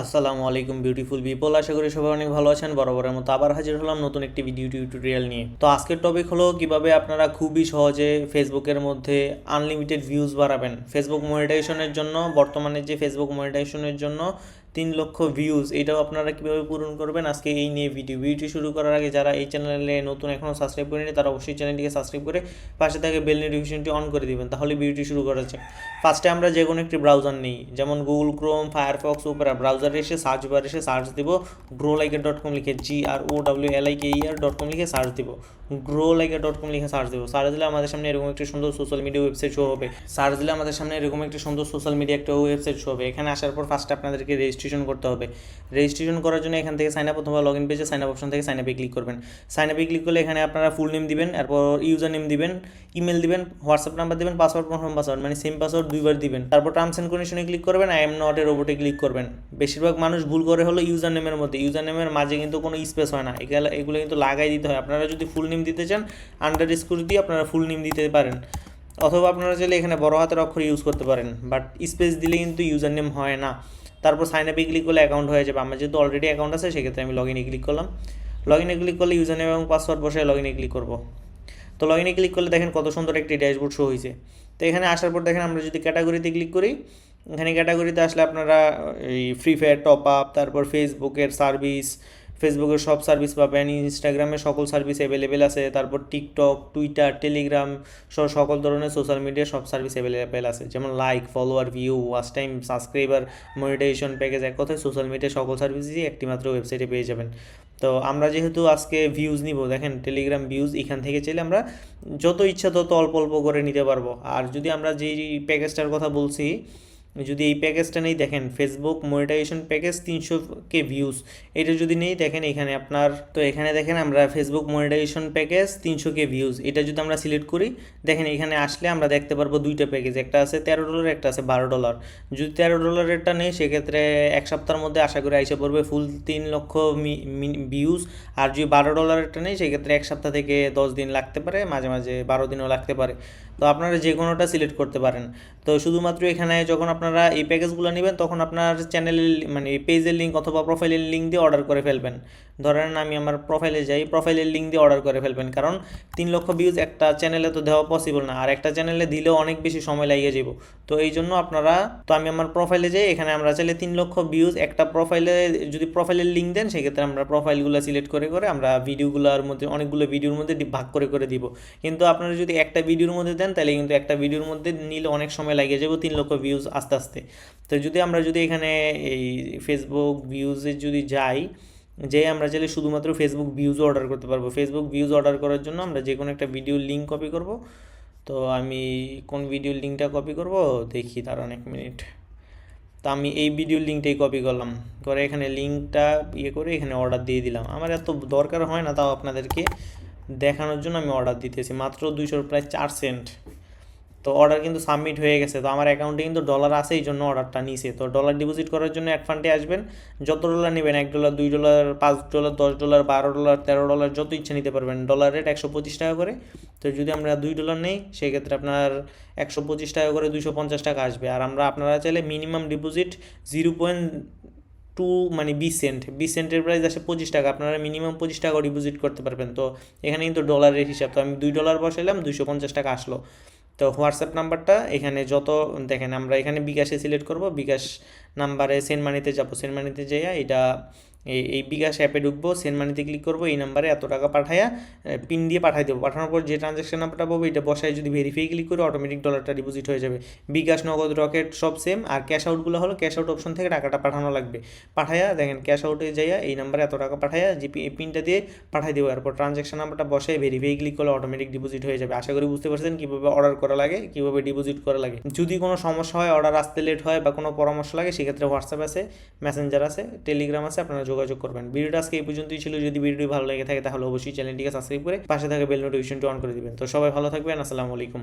আসসালামু আলাইকুম beautiful people, আশা করি সবাই অনেক ভালো আছেন। বরাবরের মতো আবার হাজির হলাম নতুন একটি ভিডিও টিউটোরিয়াল নিয়ে। তো আজকের টপিক হলো কিভাবে আপনারা খুবই সহজে ফেসবুকের মধ্যে আনলিমিটেড ভিউজ বাড়াবেন। ফেসবুক মনিটাইজেশনের জন্য বর্তমানে যে ফেসবুক মনিটাইজেশনের জন্য 3 লক্ষ ভিউজ, এটাও আপনারা কিভাবে পূরণ করবেন আজকে এই নিয়ে ভিডিওটি শুরু করার আগে যারা এই চ্যানেলে নতুন এখনও সাবস্ক্রাইব করেনি তারা অবশ্যই চ্যানেলটিকে সাবস্ক্রাইব করে পাশে থাকে বেল নোটিফিকেশনটি অন করে দিবেন, তাহলে ভিডিওটি শুরু করা যাক। ফার্স্টে আমরা যে কোনো একটি ব্রাউজার নিই, যেমন গুগল ক্রোম, ফায়ারফক্স, ওপেরা। ব্রাউজারে এসে সার্চ বারে এসে সার্চ দিব growlike.com লিখে, growlike.com লিখে সার্চ দিব, growlike.com লিখে সার্চ দিব। সার্চ দিলে আমাদের সামনে এরকম একটি সুন্দর সোশ্যাল মিডিয়া ওয়েবসাইট শো হবে। সার্চ দিলে আমাদের সামনে এরকম একটি সুন্দর সোশ্যাল মিডিয়া একটা ওয়েবসাইট শো হবে। এখানে আসার পর ফার্স্টে আপনাদেরকে রেজিস্ট্রেশন করতে হবে। রেজিস্ট্রেশন করার জন্য এখান থেকে সাইন আপ অথবা লগ ইন পেজে সাইন আপ অপশন থেকে সাইন আপে ক্লিক করবেন। সাইন আপে ক্লিক করলে এখানে আপনারা ফুল নেম দিবেন, এরপর ইউজার নেম দিবেন, ইমেল দিবেন, হোয়াটসঅ্যাপ নাম্বার দিবেন, পাসওয়ার্ড কনফার্ম পাসওয়ার্ড মানে সেম পাসওয়ার্ড 2বার দিবেন। তারপর টার্মস অ্যান্ড কন্ডিশনে ক্লিক করবেন, আই এম নট এ রোবটে ক্লিক করবেন। বেশিরভাগ মানুষ ভুল করে হলো ইউজার নেমের মধ্যে, ইউজার নেমের মাঝে কিন্তু কোনো স্পেস হয় না, এগুলো কিন্তু লাগাই দিতে হয়। আপনারা যদি ফুল নেম দিতে চান আন্ডারস্কোর দিয়ে আপনারা ফুল নেম দিতে পারেন, অথবা আপনারা চাইলে এখানে বড় হাতের অক্ষর ইউজ করতে পারেন, বাট স্পেস দিলে কিন্তু ইউজার নেম হয় না। তারপর সাইন আপে ক্লিক করলে অ্যাকাউন্ট হয়ে যাবে। আমার যেহেতু অলরেডি অ্যাকাউন্ট আছে সেক্ষেত্রে আমি লগ ইনে ক্লিক করলাম। লগ ইনে ক্লিক করলে ইউজার নেম এবং পাসওয়ার্ড বসে লগ ইনে ক্লিক করবো। তো লগ ইনে ক্লিক করলে দেখেন কত সুন্দর একটি ড্যাশবোর্ড শো হয়েছে। তো এখানে আসার পর দেখেন আমরা যদি ক্যাটাগরিতে ক্লিক করি, এখানে ক্যাটাগরিতে আসলে আপনারা এই ফ্রি ফায়ার টপ আপ, তারপর ফেসবুকের সার্ভিস, ফেসবুকের সব সার্ভিস পাবেন, ইনস্টাগ্রামের সকল সার্ভিস অ্যাভেলেবেল আছে, তারপর টিকটক, টুইটার, টেলিগ্রাম সহ সকল ধরনের সোশ্যাল মিডিয়ার সব সার্ভিস অ্যাভেলেবেল আছে, যেমন like, follower, view, watch time, subscriber, monetization package. এক কথায় সোশ্যাল মিডিয়ার সকল সার্ভিসই একটি মাত্র ওয়েবসাইটে পেয়ে যাবেন। তো আমরা যেহেতু আজকে ভিউজ নিব, দেখেন টেলিগ্রাম ভিউজ, এখান থেকে চাইলে আমরা যত ইচ্ছা তত অল্প অল্প করে নিতে পারবো। আর যদি আমরা যেই প্যাকেজটার কথা বলছি, যদি এই প্যাকেজটা নেই, দেখেন Facebook monetization package 300K views, এটা যদি নেই দেখেন এখানে আপনার, তো এখানে দেখেন আমরা Facebook monetization package 300K views, এটা যদি আমরা সিলেক্ট করি, দেখেন এখানে আসলে আমরা দেখতে পারবো দুইটা প্যাকেজ, একটা আছে $13, একটা আছে $12। যদি $13-এরটা নেই সেক্ষেত্রে এক সপ্তাহের মধ্যে আশা করি আইসা পড়বে ফুল 3 লক্ষ ভিউজ। আর যদি $12-এরটা নেই সেক্ষেত্রে এক সপ্তাহ থেকে 10 দিন লাগতে পারে, মাঝে মাঝে 12 দিনও লাগতে পারে। তো আপনারা যে কোনোটা সিলেক্ট করতে পারেন। তো শুধুমাত্র এখানে যখন আপনারা এই প্যাকেজগুলো নেবেন তখন আপনার চ্যানেলের মানে পেজের লিঙ্ক অথবা প্রোফাইলের লিঙ্ক দিয়ে অর্ডার করে ফেলবেন। ধরেন আমি আমার প্রোফাইলে যাই, প্রোফাইলের লিঙ্ক দিয়ে অর্ডার করে ফেলবেন, কারণ 3 লক্ষ ভিউজ একটা চ্যানেলে তো দেওয়া পসিবল না, আর একটা চ্যানেলে দিলেও অনেক বেশি সময় লাগিয়ে যাব। তো এই জন্য আপনারা, তো আমি আমার প্রোফাইলে যাই, এখানে আমরা চাইলে 3 লক্ষ ভিউজ একটা প্রোফাইলে যদি প্রোফাইলের লিঙ্ক দেন সেক্ষেত্রে আমরা প্রোফাইলগুলো সিলেক্ট করে করে আমরা ভিডিওগুলোর মধ্যে অনেকগুলো ভিডিওর মধ্যে ভাগ করে করে দিব। কিন্তু আপনারা যদি একটা ভিডিওর মধ্যে দেন তাহলে কিন্তু একটা ভিডিওর মধ্যে নিলে অনেক সময় লাগিয়ে যাবে 3 লক্ষ ভিউজ আস্তে আস্তে। তো যদি আমরা এখানে এই ফেসবুক ভিউজে যদি যাই, যে আমরা চাইলে শুধুমাত্র ফেসবুক ভিউজ অর্ডার করতে পারবো। ফেসবুক ভিউজ অর্ডার করার জন্য আমরা যে কোনো একটা ভিডিওর লিঙ্ক কপি করব। তো আমি কোন ভিডিওর লিঙ্কটা কপি করব দেখি, দাঁড়ান 1 মিনিট। তো আমি এই ভিডিওর লিঙ্কটাই কপি করলাম, করে এখানে লিঙ্কটা করে এখানে অর্ডার দিয়ে দিলাম। আমার এত দরকার হয় না, তাও আপনাদেরকে দেখানোর জন্য আমি অর্ডার দিতেছি, মাত্র 200 প্রায় 4 সেন্ট। তো অর্ডার কিন্তু সাবমিট হয়ে গেছে। তো আমার অ্যাকাউন্টে কিন্তু ডলার আছে, এই জন্য অর্ডারটা নিছে। তো ডলার ডিপোজিট করার জন্য অ্যাড ফান্ডে আসবেন, যত ডলার নেবেন, $1, $2, $5, $10, $12, $13 যত ইচ্ছা নিতে পারবেন। ডলার রেট 125 টাকা করে। তো যদি আমরা $2 নেই সেক্ষেত্রে আপনার 125 টাকা করে 250 টাকা আসবে। আর আপনারা চাইলে মিনিমাম ডিপোজিট 0.2 মানে 20 সেন্ট, 20 সেন্টের প্রাইস আসে 25 টাকা, আপনারা মিনিমাম 25 টাকা ডিপোজিট করতে পারবেন। তো এখানে কিন্তু ডলারের হিসাব, তো আমি $2 বসাইলাম, 250 টাকা আসলো। তো হোয়াটসঅ্যাপ নাম্বারটা এখানে যত, দেখেন আমরা এখানে বিকাশে সিলেক্ট করব, বিকাশ নাম্বারে সেন্ড মানিতে যাবো, সেন্ড মানিতে যাইয়া এটা এই বিকাশ অ্যাপে ঢুকবো, সেন্ড মানিতে ক্লিক করবো, এই নাম্বারে এত টাকা পাঠাইয়া পিন দিয়ে পাঠাই দেবো। পাঠানোর পর যে ট্রানজ্যাকশন নাম্বারটা পাবো এটা বসায় যদি ভেরিফাই ক্লিক করে অটোমেটিক ডলারটা ডিপোজিট হয়ে যাবে। বিকাশ, নগদ, রকেট সব সেম। আর ক্যাশ আউটগুলো হলো ক্যাশ আউট অপশন থেকে টাকাটা পাঠানো লাগবে। পাঠাইয়া দেখেন ক্যাশ আউটে যাইয়া এই নাম্বারে এত টাকা পাঠাইয়া যে পিনটা দিয়ে পাঠাই দেবো, এরপর ট্রানজ্যাকশন নাম্বারটা বসায় ভেরিফাই ক্লিক করলে অটোমেটিক ডিপোজিট হয়ে যাবে। আশা করি বুঝতে পারছেন কীভাবে অর্ডার করা লাগে, কীভাবে ডিপোজিট করা লাগে। যদি কোনো সমস্যা হয়, অর্ডার আসতে লেট হয় বা কোনো পরামর্শ লাগে সেক্ষেত্রে হোয়াটসঅ্যাপ আছে, মেসেঞ্জার আছে, টেলিগ্রাম আছে, আপনারা যোগাযোগ করবেন। ভিডিওটা আজকে এই পর্যন্তই ছিল। যদি ভিডিওটি ভালো লেগে থাকে তাহলে অবশ্যই চ্যানেলটিকে সাবস্ক্রাইব করে পাশে থাকা বেল নোটিফিকেশনটি অন করে দিবেন। তো সবাই ভালো থাকবেন, আসসালামু আলাইকুম।